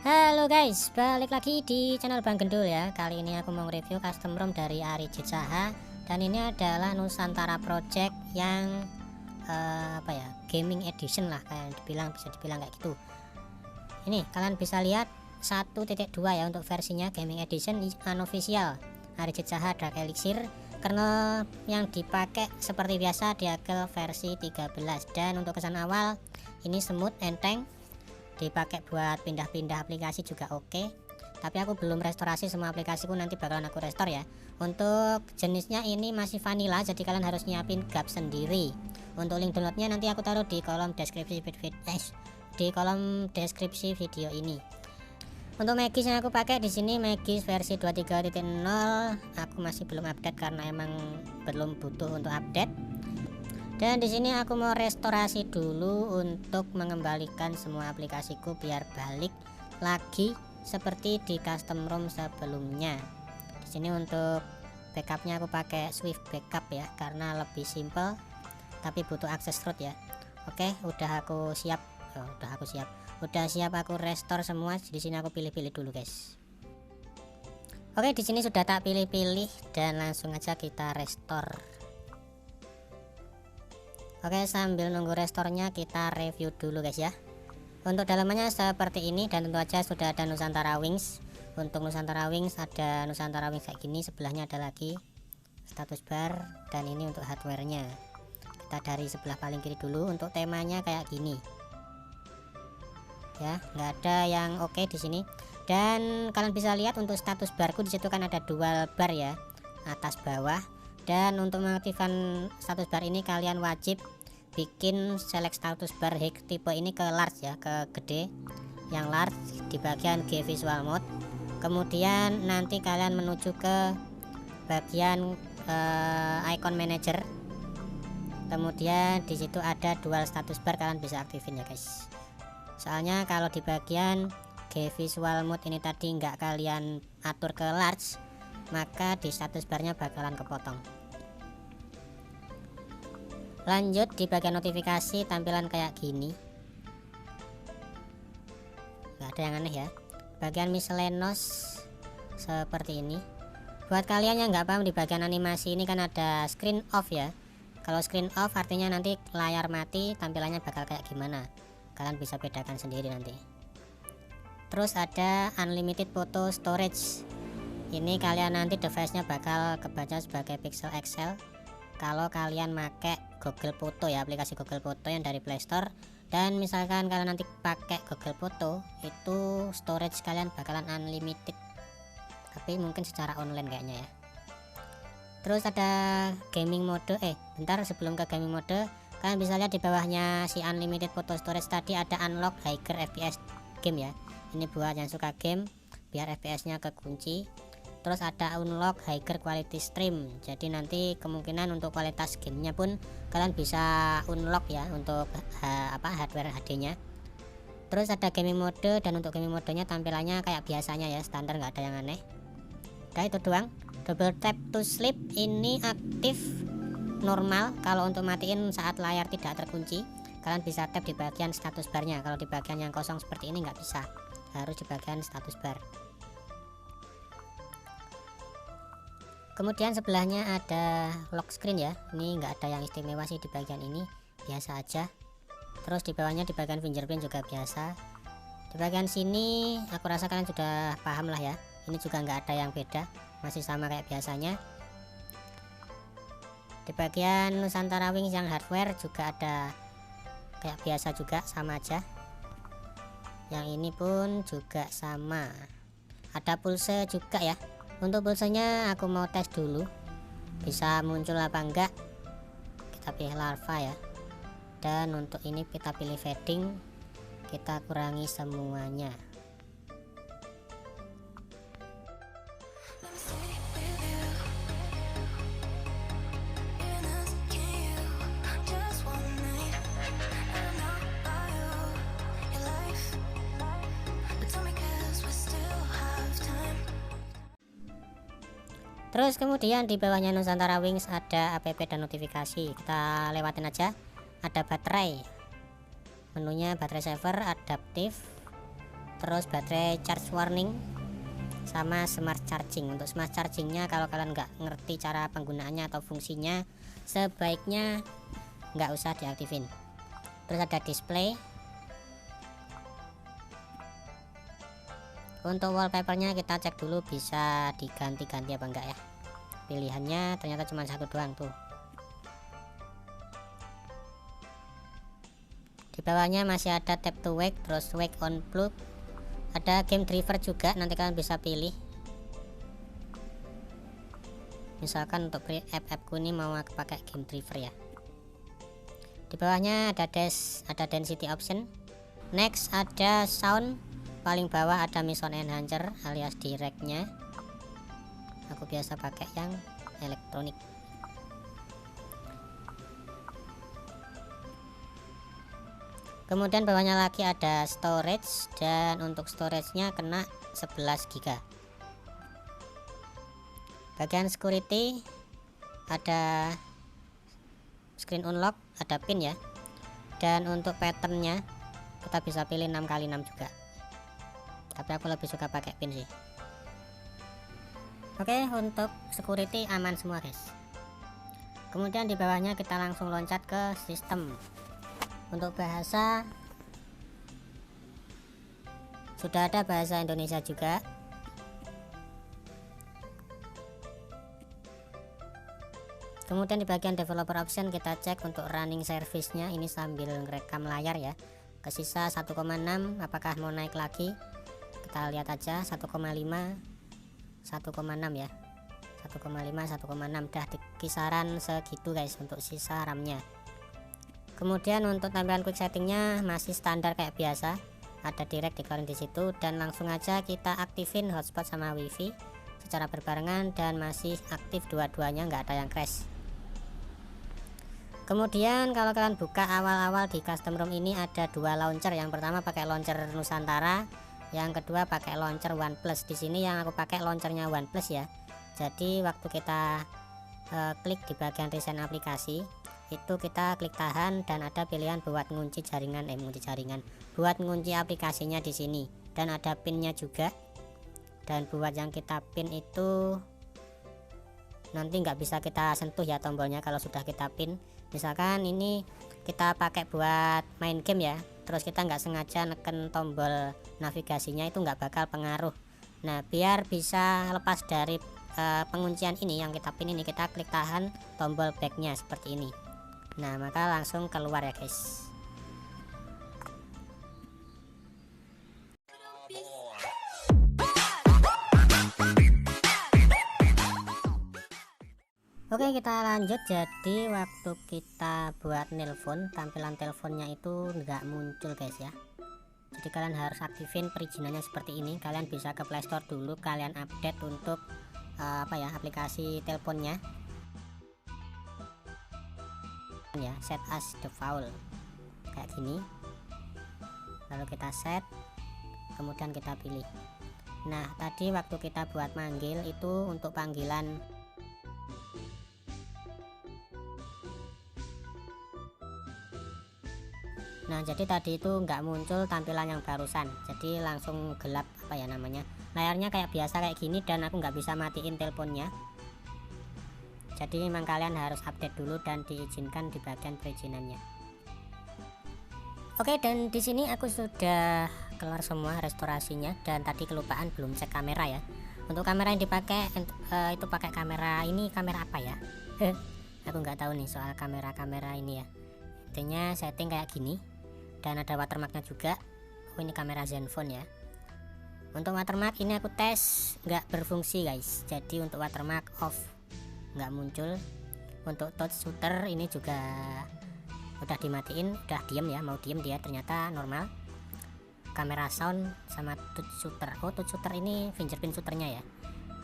Halo guys, balik lagi di channel Bang Gendul ya. Kali ini aku mau review custom ROM dari Arijit Saha. Dan ini adalah Nusantara Project yang gaming edition lah, kayak bisa dibilang kayak gitu. Ini kalian bisa lihat 1.2 ya untuk versinya gaming edition unofficial Arijit Saha Dark Elixir. Karena yang dipakai seperti biasa diagel versi 13, dan untuk kesan awal ini smooth, enteng, dipakai buat pindah-pindah aplikasi juga oke. Tapi aku belum restorasi semua aplikasiku, nanti bakalan aku restore ya. Untuk jenisnya ini masih vanilla, jadi kalian harus nyiapin GAP sendiri. Untuk link downloadnya nanti aku taruh di kolom deskripsi video ini. Untuk Magis yang aku pakai di sini Magis versi 23.0. Aku masih belum update karena emang belum butuh untuk update. Dan di sini aku mau restorasi dulu untuk mengembalikan semua aplikasiku biar balik lagi seperti di custom ROM sebelumnya. Di sini untuk backupnya aku pakai Swift backup ya, karena lebih simple tapi butuh akses root ya. Oke, udah siap aku restore semua. Di sini aku pilih-pilih dulu guys. Oke, di sini sudah tak pilih-pilih dan langsung aja kita restore. Oke, sambil nunggu restorenya kita review dulu guys ya. Untuk dalamannya seperti ini, dan tentu aja sudah ada Nusantara Wings. Untuk Nusantara Wings ada Nusantara Wings kayak gini, sebelahnya ada lagi status bar, dan ini untuk hardwarenya. Kita dari sebelah paling kiri dulu. Untuk temanya kayak gini ya, nggak ada yang oke di sini. Dan kalian bisa lihat untuk status barku di situ kan ada dual bar ya, atas bawah. Dan untuk mengaktifkan status bar ini kalian wajib bikin select status bar hex tipe ini ke large ya, ke gede, yang large di bagian G visual mode. Kemudian nanti kalian menuju ke bagian icon manager. Kemudian di situ ada dual status bar, kalian bisa aktifin ya guys. Soalnya kalau di bagian G visual mode ini tadi nggak kalian atur ke large, maka di status barnya bakalan kepotong. Lanjut di bagian notifikasi, tampilan kayak gini, nggak ada yang aneh ya. Bagian miscellaneous seperti ini. Buat kalian yang nggak paham, di bagian animasi ini kan ada screen off ya. Kalau screen off artinya nanti layar mati, tampilannya bakal kayak gimana, kalian bisa bedakan sendiri nanti. Terus ada unlimited photo storage. Ini kalian nanti device-nya bakal kebaca sebagai pixel Excel kalau kalian pakai Google Foto ya, aplikasi Google Foto yang dari Play Store. Dan misalkan kalian nanti pakai Google Foto, itu storage kalian bakalan unlimited, tapi mungkin secara online kayaknya ya. Terus ada gaming mode. Bentar, sebelum ke gaming mode, kalian bisa lihat di bawahnya si unlimited photo storage tadi ada unlock higher FPS game ya. Ini buat yang suka game biar FPS nya kekunci. Terus ada unlock higher quality stream, jadi nanti kemungkinan untuk kualitas gamenya pun kalian bisa unlock ya untuk hardware HD nya. Terus ada gaming mode, dan untuk gaming modenya tampilannya kayak biasanya ya, standar, nggak ada yang aneh. Udah itu doang. Double tap to sleep ini aktif normal. Kalau untuk matiin saat layar tidak terkunci, kalian bisa tap di bagian status barnya. Kalau di bagian yang kosong seperti ini nggak bisa, harus di bagian status bar. Kemudian sebelahnya ada lock screen ya. Ini nggak ada yang istimewa sih di bagian ini, biasa aja. Terus di bawahnya di bagian fingerprint juga biasa. Di bagian sini aku rasa kalian sudah paham lah ya. Ini juga nggak ada yang beda, masih sama kayak biasanya. Di bagian Nusantara Wings yang hardware juga ada kayak biasa juga, sama aja. Yang ini pun juga sama. Ada pulse juga ya. Untuk pulsenya aku mau tes dulu bisa muncul apa enggak. Kita pilih larva ya. Dan untuk ini kita pilih fading, kita kurangi semuanya. Terus kemudian di bawahnya Nusantara Wings ada app dan notifikasi, kita lewatin aja. Ada baterai, menunya baterai saver, adaptif, terus baterai charge warning, sama smart charging. Untuk smart chargingnya kalau kalian nggak ngerti cara penggunaannya atau fungsinya, sebaiknya nggak usah diaktifin. Terus ada display. Untuk wallpapernya kita cek dulu bisa diganti-ganti apa enggak ya. Pilihannya ternyata cuma satu doang tuh. Di bawahnya masih ada tap to wake, terus wake on plug. Ada game driver juga, nanti kalian bisa pilih. Misalkan untuk app-appku ini mau aku pakai game driver ya. Di bawahnya ada density option. Next ada sound. Paling bawah ada mission enhancer alias directnya. Aku biasa pakai yang elektronik. Kemudian bawahnya lagi ada storage, dan untuk storage-nya kena 11 GB. Bagian security ada screen unlock, ada pin ya. Dan untuk patternnya kita bisa pilih 6x6 juga. Tapi aku lebih suka pakai pin sih. Oke, untuk security aman semua guys. Kemudian di bawahnya kita langsung loncat ke sistem. Untuk bahasa sudah ada bahasa Indonesia juga. Kemudian di bagian developer option kita cek untuk running service-nya, ini sambil ngerekam layar ya. Ke sisa 1,6, apakah mau naik lagi? Kita lihat aja 1,5 1,6 ya. 1,5 1,6 dah di kisaran segitu guys untuk sisa RAM-nya. Kemudian untuk tampilan quick settingnya masih standar kayak biasa, ada direct dikeluarin di situ, dan langsung aja kita aktifin hotspot sama wifi secara berbarengan dan masih aktif dua-duanya, nggak ada yang crash. Kemudian kalau kalian buka awal-awal di custom ROM ini ada dua launcher. Yang pertama pakai launcher Nusantara, yang kedua pakai launcher OnePlus. Di sini yang aku pakai launchernya OnePlus ya. Jadi waktu kita klik di bagian recent aplikasi itu kita klik tahan dan ada pilihan buat ngunci jaringan, buat ngunci aplikasinya di sini, dan ada pinnya juga. Dan buat yang kita pin itu nanti nggak bisa kita sentuh ya tombolnya kalau sudah kita pin. Misalkan ini kita pakai buat main game ya, terus kita nggak sengaja neken tombol navigasinya, itu nggak bakal pengaruh. Nah biar bisa lepas dari penguncian ini yang kita pin ini, kita klik tahan tombol backnya seperti ini. Nah maka langsung keluar ya guys. Oke, kita lanjut. Jadi waktu kita buat nelpon, tampilan teleponnya itu nggak muncul guys ya. Jadi kalian harus aktifin perizinannya seperti ini. Kalian bisa ke Playstore dulu, kalian update untuk aplikasi teleponnya ya, set as default kayak gini. Lalu kita set, kemudian kita pilih. Nah tadi waktu kita buat manggil itu untuk panggilan Nah jadi tadi itu nggak muncul tampilan yang barusan, jadi langsung gelap layarnya kayak biasa kayak gini, dan aku nggak bisa matiin teleponnya. Jadi memang kalian harus update dulu dan diizinkan di bagian perizinannya. Oke, dan di sini aku sudah kelar semua restorasinya, dan tadi kelupaan belum cek kamera ya. Untuk kamera yang dipakai itu pakai kamera ini, kamera apa ya? Aku nggak tahu nih soal kamera ini ya. Intinya setting kayak gini, dan ada watermarknya juga. Oh ini kamera Zenfone ya. Untuk watermark ini aku tes nggak berfungsi guys, jadi untuk watermark off, nggak muncul. Untuk touch shooter ini juga udah dimatiin, udah diem ya, mau diem dia ternyata normal. Kamera sound sama touch shooter, oh touch shooter ini fingerprint shooternya ya.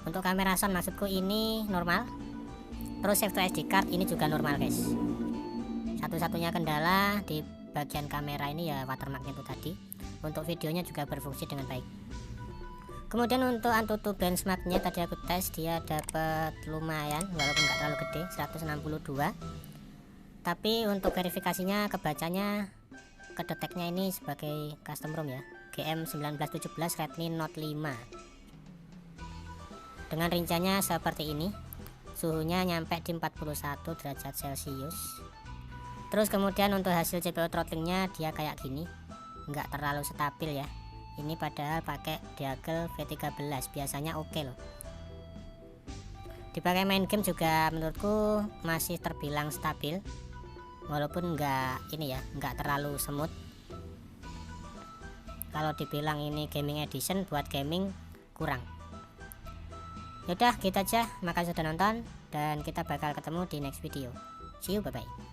Untuk kamera sound maksudku ini normal. Terus save to SD card ini juga normal guys. Satu-satunya kendala di bagian kamera ini ya watermarknya itu tadi. Untuk videonya juga berfungsi dengan baik. Kemudian untuk Antutu benchmarknya tadi aku tes, dia dapat lumayan walaupun nggak terlalu gede, 162. Tapi untuk verifikasinya kebacanya kedeteknya ini sebagai custom ROM ya. GM1917 Redmi Note 5 dengan rinciannya seperti ini. Suhunya nyampe di 41 derajat Celcius. Terus kemudian untuk hasil CPU throttlingnya dia kayak gini, nggak terlalu stabil ya. Ini padahal pakai Deagle V13 biasanya oke loh. Dipakai main game juga menurutku masih terbilang stabil, walaupun nggak terlalu smooth. Kalau dibilang ini gaming edition, buat gaming kurang. Yaudah gitu aja, makasih sudah nonton dan kita bakal ketemu di next video. See you, bye bye.